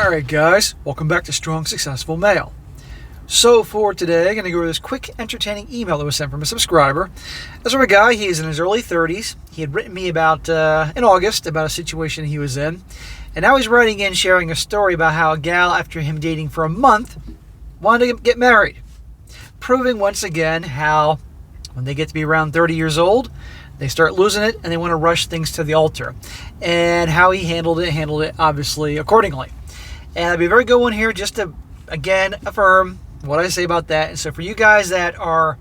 Alright guys, welcome back to Strong Successful Male. So for today, I'm going to go over this quick entertaining email that was sent from a subscriber. This from a guy, he is in his early 30s. He had written me about, in August, about a situation he was in. And now he's writing in, sharing a story about how a gal, after him dating for a month, wanted to get married. Proving once again how, when they get to be around 30 years old, they start losing it and they want to rush things to the altar. And how he handled it obviously accordingly. And I'll be a very good one here just to, again, affirm what I say about that. And so for you guys that are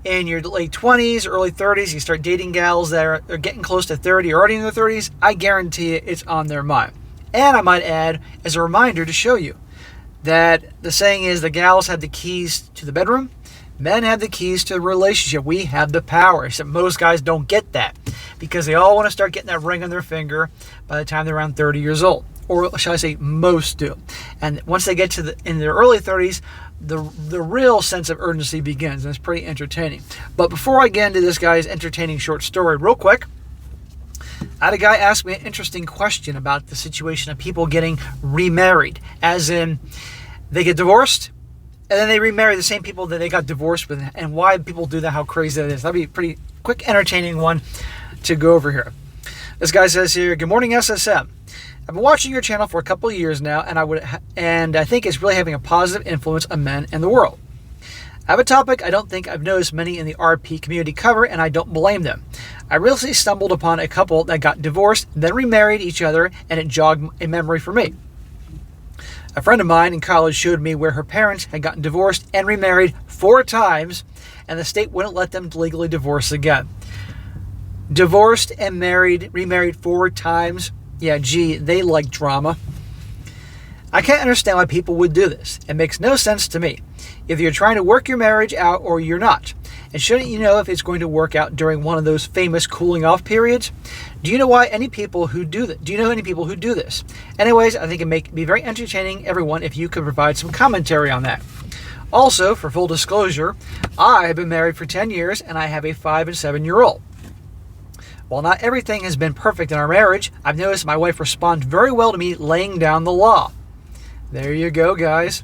in your late 20s, early 30s, you start dating gals that are getting close to 30 or already in their 30s, I guarantee it's on their mind. And I might add, as a reminder to show you, that the saying is the gals have the keys to the bedroom, men have the keys to the relationship. We have the power. Except most guys don't get that because they all want to start getting that ring on their finger by the time they're around 30 years old. Or shall I say, most do. And once they get to in their early 30s, the real sense of urgency begins, and it's pretty entertaining. But before I get into this guy's entertaining short story, real quick, I had a guy ask me an interesting question about the situation of people getting remarried, as in they get divorced, and then they remarry the same people that they got divorced with, and why people do that, how crazy that is. That'll be a pretty quick, entertaining one to go over here. This guy says here, "Good morning, SSM. I've been watching your channel for a couple of years now, and I think it's really having a positive influence on men in the world. I have a topic I don't think I've noticed many in the RP community cover, and I don't blame them. I recently stumbled upon a couple that got divorced, then remarried each other, and it jogged a memory for me. A friend of mine in college showed me where her parents had gotten divorced and remarried 4 times, and the state wouldn't let them legally divorce again. Divorced and remarried 4 times. Yeah, gee, they like drama. I can't understand why people would do this. It makes no sense to me. Either you're trying to work your marriage out or you're not. And shouldn't you know if it's going to work out during one of those famous cooling off periods? Do you know any people who do this? Anyways, I think it may be very entertaining, everyone, if you could provide some commentary on that. Also, for full disclosure, I have been married for 10 years and I have a 5 and 7-year-old. While not everything has been perfect in our marriage, I've noticed my wife responds very well to me laying down the law." There you go, guys.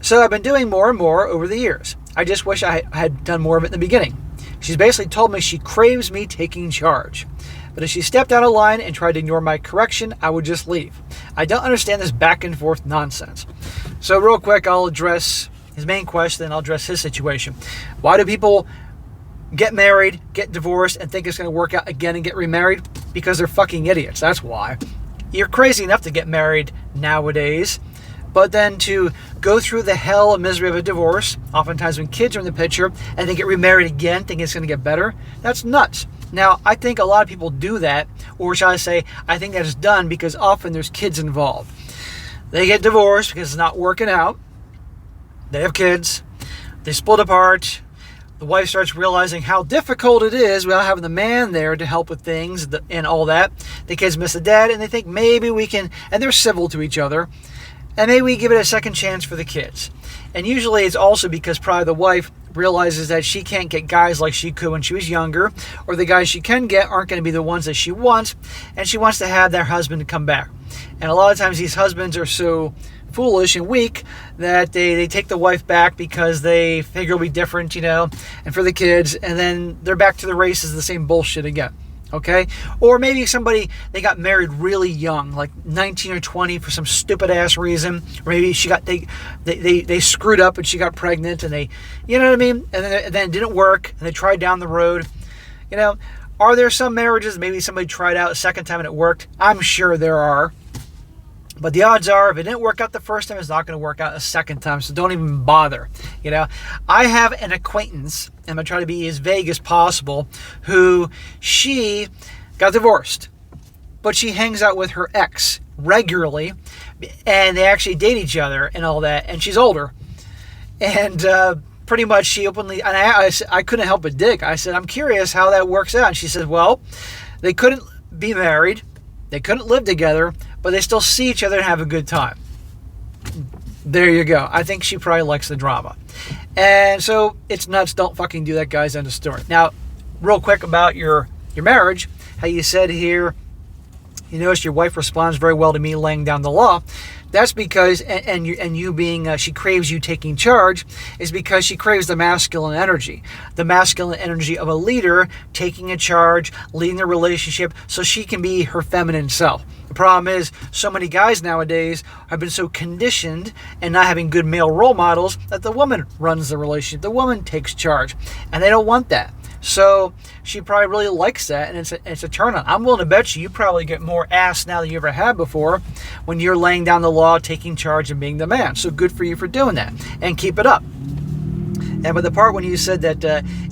"So I've been doing more and more over the years. I just wish I had done more of it in the beginning. She's basically told me she craves me taking charge. But if she stepped out of line and tried to ignore my correction, I would just leave. I don't understand this back and forth nonsense." So real quick, I'll address his main question, then I'll address his situation. Why do people get married, get divorced, and think it's going to work out again and get remarried? Because they're fucking idiots. That's why. You're crazy enough to get married nowadays, but then to go through the hell and misery of a divorce, oftentimes when kids are in the picture, and they get remarried again, thinking it's going to get better, that's nuts. Now, I think a lot of people do that, or shall I say, I think that is done because often there's kids involved. They get divorced because it's not working out. They have kids. They split apart. The wife starts realizing how difficult it is without having the man there to help with things and all that. The kids miss the dad, and they think maybe we can, and they're civil to each other, and maybe we give it a second chance for the kids. And usually it's also because probably the wife realizes that she can't get guys like she could when she was younger, or the guys she can get aren't going to be the ones that she wants, and she wants to have their husband come back. And a lot of times these husbands are so foolish and weak that they take the wife back because they figure it'll be different, and for the kids, and then they're back to the races, the same bullshit again. Okay? Or maybe somebody, they got married really young, like 19 or 20 for some stupid ass reason. Or maybe they screwed up and she got pregnant and they, you know what I mean? And then it didn't work and they tried down the road. Are there some marriages maybe somebody tried out a second time and it worked? I'm sure there are. But the odds are, if it didn't work out the first time, it's not going to work out a second time. So don't even bother. I have an acquaintance, and I'm going to try to be as vague as possible, who she got divorced. But she hangs out with her ex regularly, and they actually date each other and all that. And she's older. And pretty much she openly, and I couldn't help but dig. I said, I'm curious how that works out. And she said, well, they couldn't be married. They couldn't live together, but they still see each other and have a good time. There you go. I think she probably likes the drama. And so it's nuts. Don't fucking do that, guys. End of story. Now, real quick about your marriage, how you said here You notice your wife responds very well to me laying down the law. That's because, and you being, she craves you taking charge, is because she craves the masculine energy of a leader taking a charge, leading the relationship, so she can be her feminine self. The problem is, so many guys nowadays have been so conditioned and not having good male role models that the woman runs the relationship, the woman takes charge, and they don't want that. So she probably really likes that, and it's a turn on. I'm willing to bet you probably get more ass now than you ever had before when you're laying down the law, taking charge, and being the man. So good for you for doing that, and keep it up. And with the part when you said that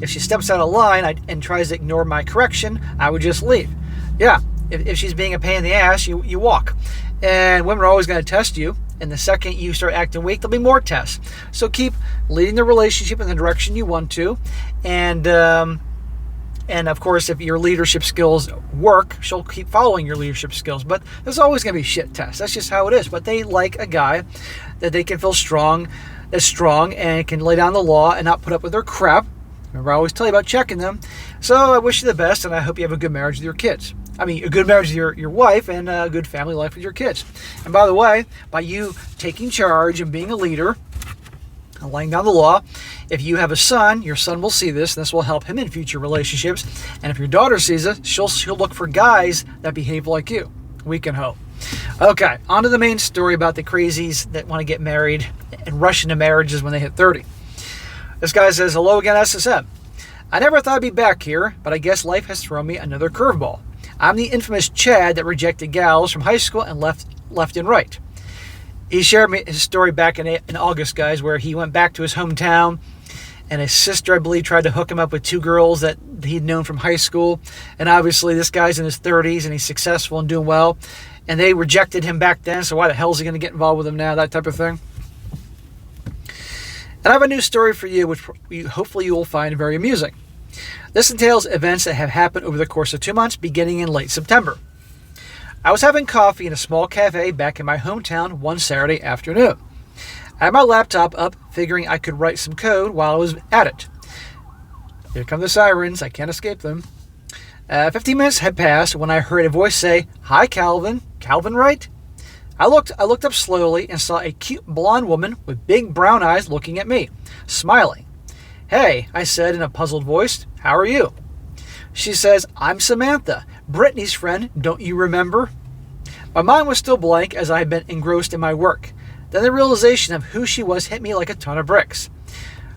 if she steps out of line and tries to ignore my correction, I would just leave. Yeah, if she's being a pain in the ass, you walk. And women are always going to test you. And the second you start acting weak, there'll be more tests. So keep leading the relationship in the direction you want to. And of course, if your leadership skills work, she'll keep following your leadership skills. But there's always going to be shit tests. That's just how it is. But they like a guy that they can feel strong and can lay down the law and not put up with their crap. Remember, I always tell you about checking them. So I wish you the best, and I hope you have a good marriage with your kids. I mean, a good marriage with your wife and a good family life with your kids. And by the way, by you taking charge and being a leader and laying down the law, if you have a son, your son will see this, and this will help him in future relationships. And if your daughter sees it, she'll look for guys that behave like you. We can hope. Okay, on to the main story about the crazies that want to get married and rush into marriages when they hit 30. This guy says, "Hello again, SSM. I never thought I'd be back here, but I guess life has thrown me another curveball. I'm the infamous Chad that rejected gals from high school and left and right." He shared me his story back in August, guys, where he went back to his hometown, and his sister, I believe, tried to hook him up with two girls that he'd known from high school. And obviously, this guy's in his 30s, and he's successful and doing well. And they rejected him back then, so why the hell is he going to get involved with them now? That type of thing. And I have a new story for you, which hopefully you will find very amusing. This entails events that have happened over the course of 2 months, beginning in late September. I was having coffee in a small cafe back in my hometown one Saturday afternoon. I had my laptop up, figuring I could write some code while I was at it. Here come the sirens. I can't escape them. 15 minutes had passed when I heard a voice say, "Hi, Calvin. Calvin, right?" I looked up slowly and saw a cute blonde woman with big brown eyes looking at me, smiling. "Hey," I said in a puzzled voice, "how are you?" She says, "I'm Samantha, Brittany's friend, don't you remember?" My mind was still blank as I had been engrossed in my work. Then the realization of who she was hit me like a ton of bricks.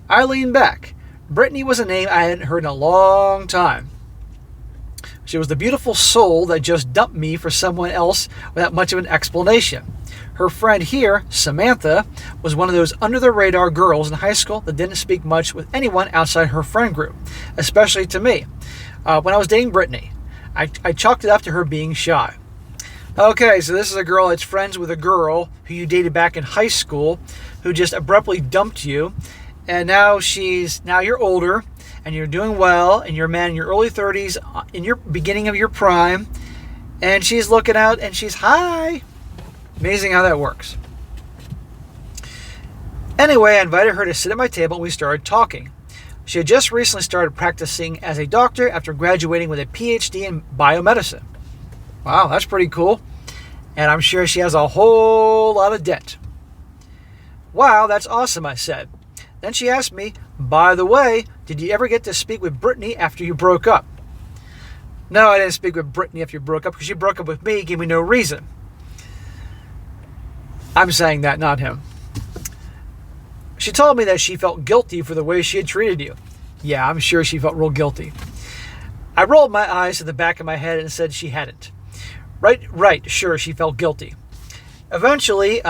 I leaned back. Brittany was a name I hadn't heard in a long time. She was the beautiful soul that just dumped me for someone else without much of an explanation. Her friend here, Samantha, was one of those under-the-radar girls in high school that didn't speak much with anyone outside her friend group, especially to me. When I was dating Brittany, I chalked it up to her being shy. Okay, so this is a girl that's friends with a girl who you dated back in high school who just abruptly dumped you, and now you're older, and you're doing well, and you're a man in your early 30s, in your beginning of your prime, and she's looking out, and she's, "Hi." Amazing how that works. Anyway, I invited her to sit at my table, and we started talking. She had just recently started practicing as a doctor after graduating with a PhD in biomedicine. Wow, that's pretty cool. And I'm sure she has a whole lot of debt. "Wow, that's awesome," I said. Then she asked me, "By the way, did you ever get to speak with Brittany after you broke up?" "No, I didn't speak with Brittany after you broke up because she broke up with me, gave me no reason." I'm saying that, not him. "She told me that she felt guilty for the way she had treated you." Yeah, I'm sure she felt real guilty. I rolled my eyes to the back of my head and said she hadn't. Right, sure, she felt guilty. Eventually,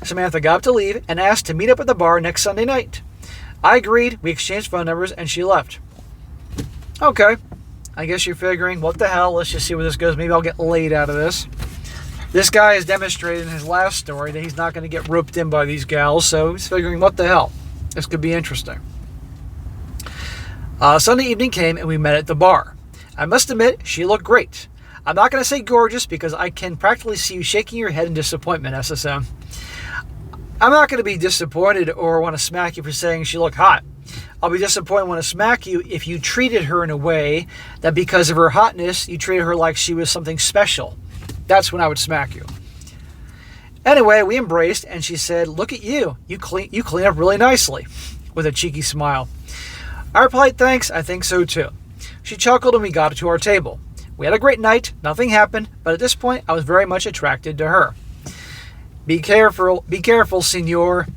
Samantha got up to leave and asked to meet up at the bar next Sunday night. I agreed, we exchanged phone numbers, and she left. Okay, I guess you're figuring, what the hell, let's just see where this goes. Maybe I'll get laid out of this. This guy has demonstrated in his last story that he's not going to get roped in by these gals, so he's figuring, what the hell, this could be interesting. Sunday evening came and we met at the bar. I must admit, she looked great. I'm not going to say gorgeous because I can practically see you shaking your head in disappointment, SSM. I'm not going to be disappointed or want to smack you for saying she looked hot. I'll be disappointed and want to smack you if you treated her in a way that because of her hotness, you treated her like she was something special. That's when I would smack you. Anyway, we embraced, and she said, "Look at you. You clean up really nicely," with a cheeky smile. I replied, "Thanks, I think so too." She chuckled, and we got to our table. We had a great night. Nothing happened, but at this point, I was very much attracted to her. Be careful, senor.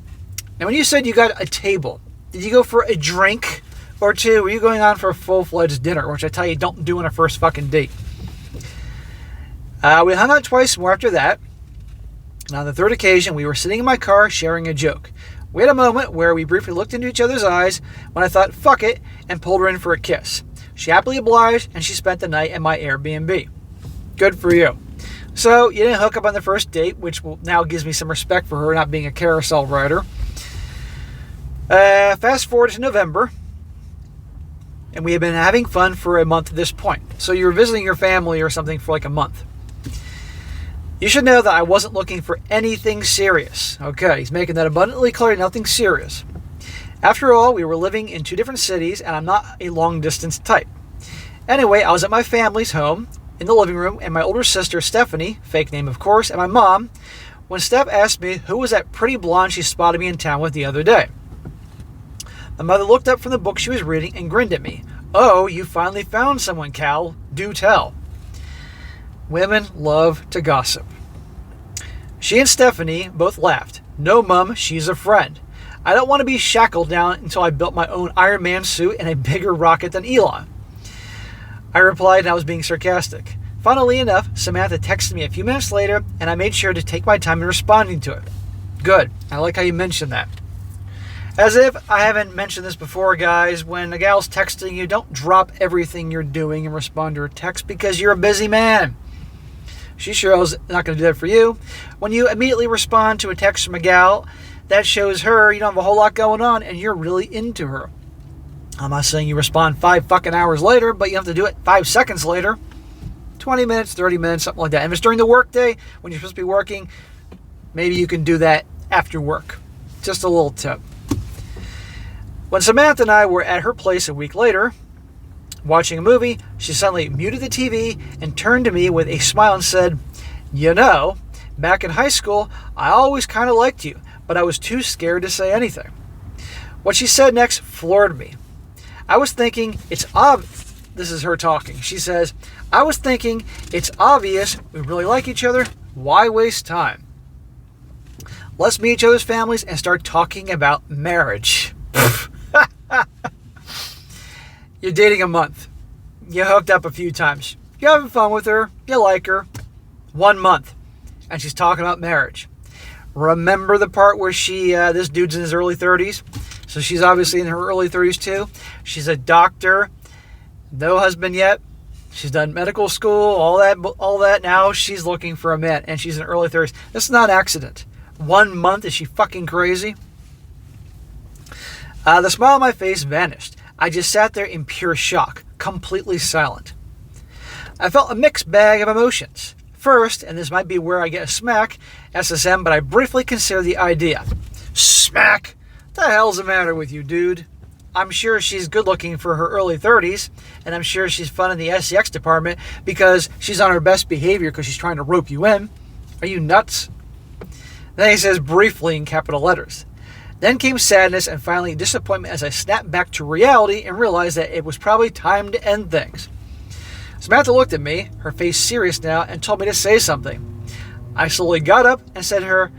Now, when you said you got a table, did you go for a drink or two? Were you going on for a full-fledged dinner, which I tell you don't do on a first fucking date? We hung out twice more after that. And on the third occasion, we were sitting in my car sharing a joke. We had a moment where we briefly looked into each other's eyes when I thought, fuck it, and pulled her in for a kiss. She happily obliged, and she spent the night at my Airbnb. Good for you. So, you didn't hook up on the first date, which now gives me some respect for her not being a carousel rider. Fast forward to November, and we have been having fun for a month at this point. So you were visiting your family or something for like a month. You should know that I wasn't looking for anything serious. Okay, he's making that abundantly clear, nothing serious. After all, we were living in two different cities, and I'm not a long-distance type. Anyway, I was at my family's home, in the living room, and my older sister, Stephanie, fake name of course, and my mom, when Steph asked me who was that pretty blonde she spotted me in town with the other day. My mother looked up from the book she was reading and grinned at me. "Oh, you finally found someone, Cal. Do tell." Women love to gossip. She and Stephanie both laughed. "No, Mum, she's a friend. I don't want to be shackled down until I built my own Iron Man suit and a bigger rocket than Elon." I replied, and I was being sarcastic. Funnily enough, Samantha texted me a few minutes later, and I made sure to take my time in responding to it. Good. I like how you mentioned that. As if I haven't mentioned this before, guys, when a gal's texting you, don't drop everything you're doing and respond to her text because you're a busy man. She sure is not going to do that for you. When you immediately respond to a text from a gal, that shows her you don't have a whole lot going on and you're really into her. I'm not saying you respond 5 fucking hours later, but you have to do it 5 seconds later. 20 minutes, 30 minutes, something like that. And if it's during the workday, when you're supposed to be working, maybe you can do that after work. Just a little tip. When Samantha and I were at her place a week later, watching a movie, she suddenly muted the TV and turned to me with a smile and said, "You know, back in high school, I always kind of liked you, but I was too scared to say anything." What she said next floored me. I was thinking, it's obvious. This is her talking. She says, "I was thinking, it's obvious we really like each other. Why waste time? Let's meet each other's families and start talking about marriage." You're dating a month. You hooked up a few times. You're having fun with her. You like her. 1 month. And she's talking about marriage. Remember the part where this dude's in his early 30s? So she's obviously in her early 30s too. She's a doctor. No husband yet. She's done medical school, all that. Now she's looking for a man, and she's in her early 30s. This is not an accident. 1 month? Is she fucking crazy? The smile on my face vanished. I just sat there in pure shock, completely silent. I felt a mixed bag of emotions. First, and this might be where I get a smack, SSM, but I briefly considered the idea. Smack? The hell's the matter with you, dude? I'm sure she's good looking for her early 30s, and I'm sure she's fun in the SEX department because she's on her best behavior because she's trying to rope you in. Are you nuts? Then he says briefly in capital letters. Then came sadness and finally disappointment as I snapped back to reality and realized that it was probably time to end things. Samantha looked at me, her face serious now, and told me to say something. I slowly got up and said to her,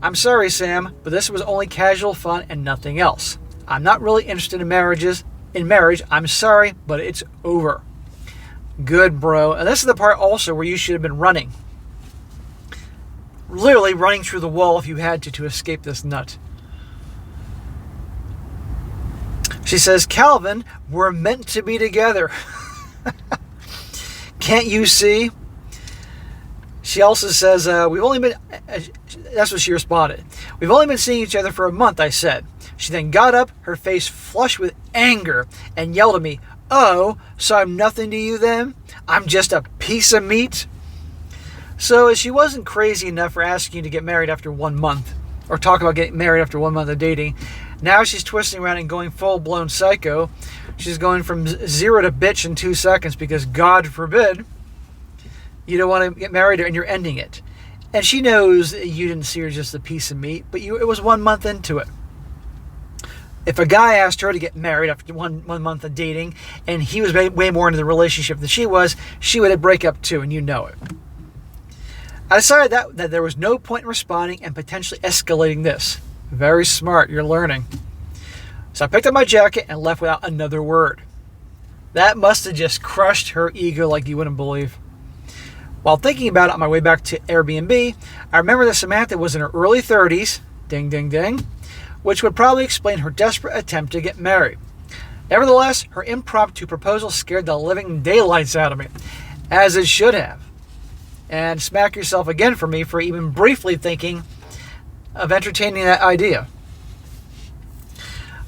"I'm sorry, Sam, but this was only casual fun and nothing else. I'm not really interested in marriage. I'm sorry, but it's over." Good, bro. And this is the part also where you should have been running. Literally running through the wall if you had to escape this nut. She says, "Calvin, we're meant to be together." Can't you see? She also says, "We've only been..." That's what she responded. "We've only been seeing each other for a month," I said. She then got up, her face flushed with anger, and yelled at me, "Oh, so I'm nothing to you then? I'm just a piece of meat?" So she wasn't crazy enough for asking you to get married after 1 month, or talk about getting married after 1 month of dating. Now she's twisting around and going full-blown psycho. She's going from 0 to bitch in 2 seconds because, God forbid, you don't want to get married and you're ending it. And she knows you didn't see her as just a piece of meat, but it was 1 month into it. If a guy asked her to get married after one month of dating, and he was way more into the relationship than she would break up too, and you know it. I decided that there was no point in responding and potentially escalating this. Very smart, you're learning. So I picked up my jacket and left without another word. That must have just crushed her ego like you wouldn't believe. While thinking about it on my way back to Airbnb, I remember that Samantha was in her early 30s, ding, ding, ding, which would probably explain her desperate attempt to get married. Nevertheless, her impromptu proposal scared the living daylights out of me, as it should have. And smack yourself again for me for even briefly thinking of entertaining that idea.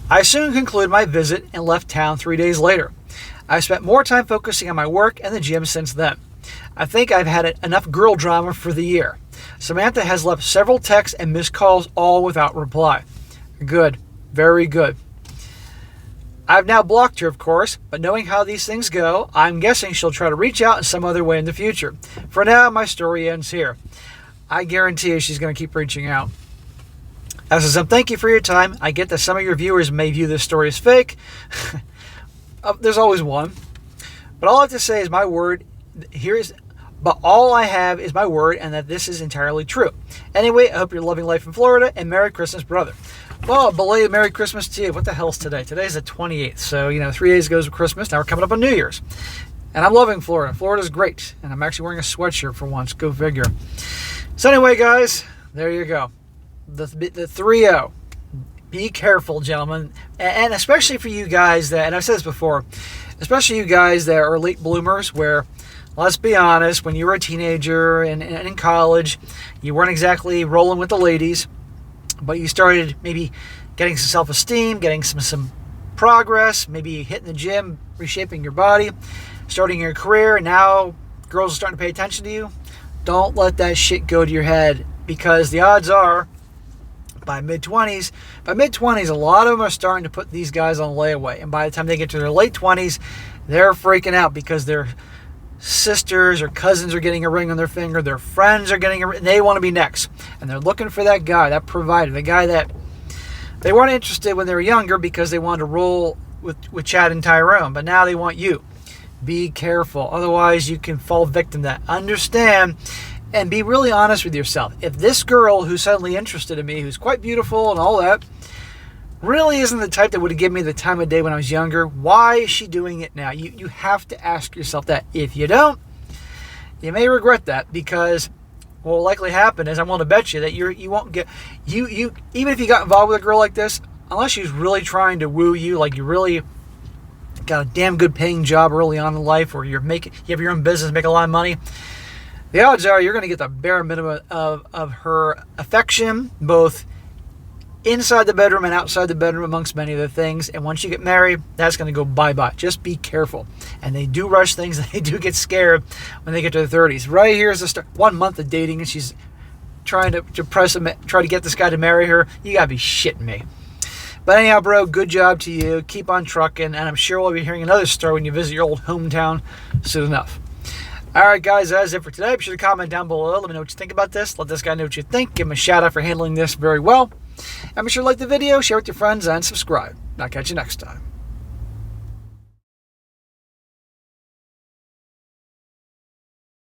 I soon concluded my visit and left town 3 days later. I spent more time focusing on my work and the gym since then. I think I've had enough girl drama for the year. Samantha has left several texts and missed calls, all without reply. Good. Very good. I've now blocked her, of course, but knowing how these things go, I'm guessing she'll try to reach out in some other way in the future. For now, my story ends here. I guarantee you she's going to keep reaching out. SSM, thank you for your time. I get that some of your viewers may view this story as fake. There's always one. But all I have to say is my word. But all I have is my word, and that this is entirely true. Anyway, I hope you're loving life in Florida, and Merry Christmas, brother. Well, belated Merry Christmas to you. What the hell's today? Today's the 28th, so 3 days goes with Christmas. Now we're coming up on New Year's. And I'm loving Florida. Florida's great, and I'm actually wearing a sweatshirt for once. Go figure. So anyway, guys, there you go. The 3-0. Be careful, gentlemen, and especially for you guys that, and I've said this before, especially you guys that are late bloomers where, let's be honest, when you were a teenager and in college, you weren't exactly rolling with the ladies, but you started maybe getting some self-esteem, getting some progress, maybe hitting the gym, reshaping your body, starting your career, and now girls are starting to pay attention to you. Don't let that shit go to your head, because the odds are, by mid-20s, a lot of them are starting to put these guys on layaway, and by the time they get to their late 20s, they're freaking out because their sisters or cousins are getting a ring on their finger, their friends are getting a ring, and they want to be next, and they're looking for that guy, that provider, the guy that they weren't interested when they were younger because they wanted to roll with Chad and Tyrone, but now they want you. Be careful, otherwise you can fall victim to that. Understand and be really honest with yourself. If this girl who's suddenly interested in me, who's quite beautiful and all that, really isn't the type that would have given me the time of day when I was younger, why is she doing it now? You have to ask yourself that. If you don't, you may regret that, because what will likely happen is, I'm willing to bet you that you won't get, you even if you got involved with a girl like this, unless she's really trying to woo you, like you really got a damn good paying job early on in life, or you have your own business, make a lot of money, the odds are you're going to get the bare minimum of her affection, both inside the bedroom and outside the bedroom, amongst many other things. And once you get married, that's going to go bye-bye. Just be careful. And they do rush things, and they do get scared when they get to their 30s. Right here is the start. 1 month of dating, and she's trying to press him, try to get this guy to marry her. You got to be shitting me. But anyhow, bro, good job to you. Keep on trucking, and I'm sure we'll be hearing another story when you visit your old hometown soon enough. All right, guys, that's it for today. Be sure to comment down below. Let me know what you think about this. Let this guy know what you think. Give him a shout out for handling this very well. And be sure to like the video, share with your friends, and subscribe. I'll catch you next time.